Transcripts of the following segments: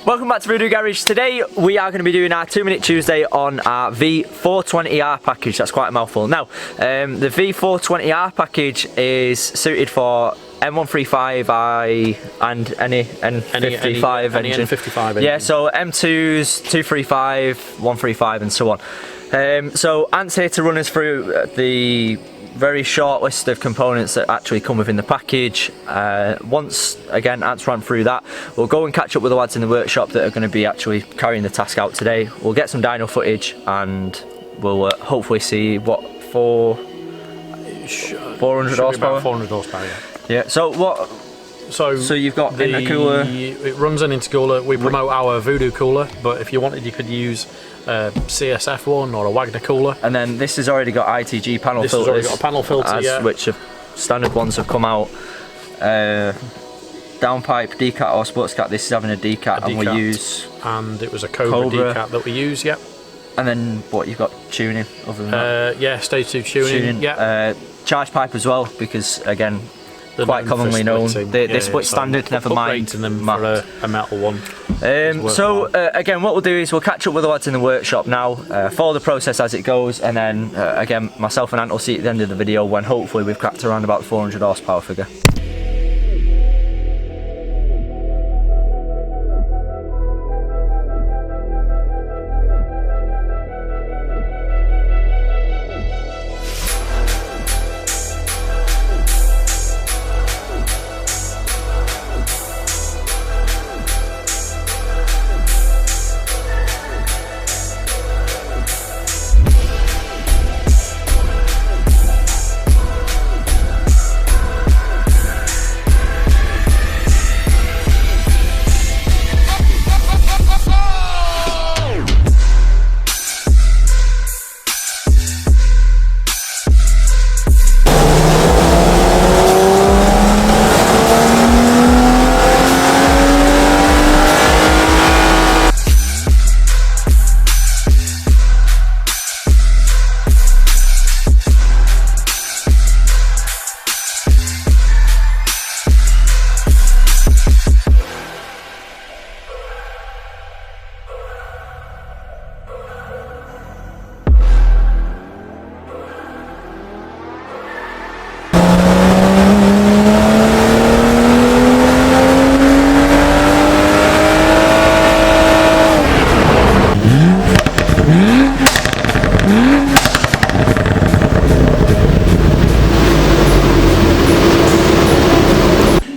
Welcome back to VUDU Garage. Today we are going to be doing our 2-minute Tuesday on our V420R package. That's quite a mouthful. Now, the V420R package is suited for M135i and any N55 engine. N55 yeah, so M2s, 235, 135 and so on. So Ant's here to run us through the very short list of components that actually come within the package. Once again Ant's run through that, we'll go and catch up with the lads in the workshop that are going to be actually carrying the task out today. We'll get some dyno footage and we'll hopefully see what 400 horsepower. 400 horsepower, yeah. Yeah. So what? So you've got intercooler. It runs an intercooler. We promote our VUDU cooler, but if you wanted, you could use a CSF one or a Wagner cooler. And then this has already got ITG panel filters. This has already got a panel filter, yeah. Which standard ones have come out. Downpipe, Decat or Sportscat. This is having a Decat, and we use. And it was a Cobra Decat that we use, yep. And then what, you've got tuning other than that? Yeah, stage 2 tuning. Yeah. Charge pipe as well, because again, quite commonly known. They split standard, never mind them for a metal one. So again, what we'll do is we'll catch up with the lads in the workshop now, follow the process as it goes, and then again, myself and Ant will see at the end of the video when hopefully we've cracked around about the 400 horsepower figure.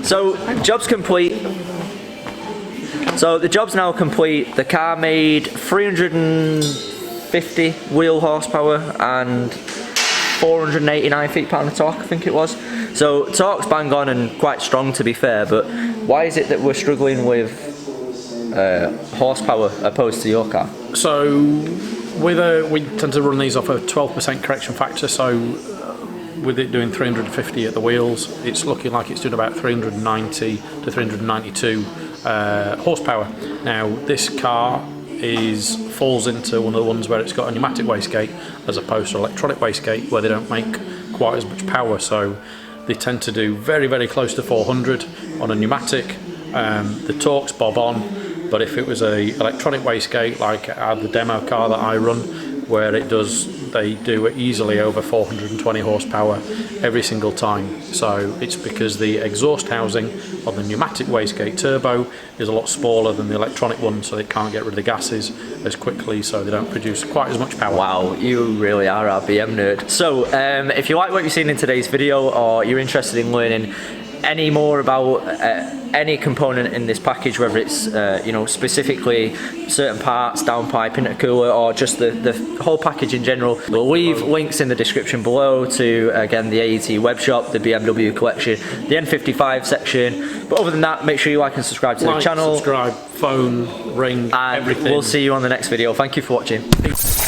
So job's complete. So the job's now complete. The car made 350 wheel horsepower and 489 feet-pound of torque, I think it was. So torque's bang on and quite strong, to be fair, but why is it that we're struggling with horsepower opposed to your car? So we tend to run these off a 12% correction factor, so with it doing 350 at the wheels, it's looking like it's doing about 390 to 392 horsepower. Now this car falls into one of the ones where it's got a pneumatic wastegate as opposed to electronic wastegate, where they don't make quite as much power, so they tend to do very, very close to 400 on a pneumatic. The torque's bob on, but if it was a electronic wastegate like the demo car that I run, where they do it easily over 420 horsepower every single time. So it's because the exhaust housing on the pneumatic wastegate turbo is a lot smaller than the electronic one, so they can't get rid of the gases as quickly, so they don't produce quite as much power. Wow, you really are our BM nerd. So if you like what you've seen in today's video, or you're interested in learning any more about any component in this package, whether it's you know, specifically certain parts, downpipe, intercooler, or just the whole package in general, we'll leave links in the description below to again the AET web shop, the BMW collection, the N55 section. But other than that, make sure you like and subscribe to the channel. Subscribe, phone, ring, and everything. We'll see you on the next video. Thank you for watching. Peace.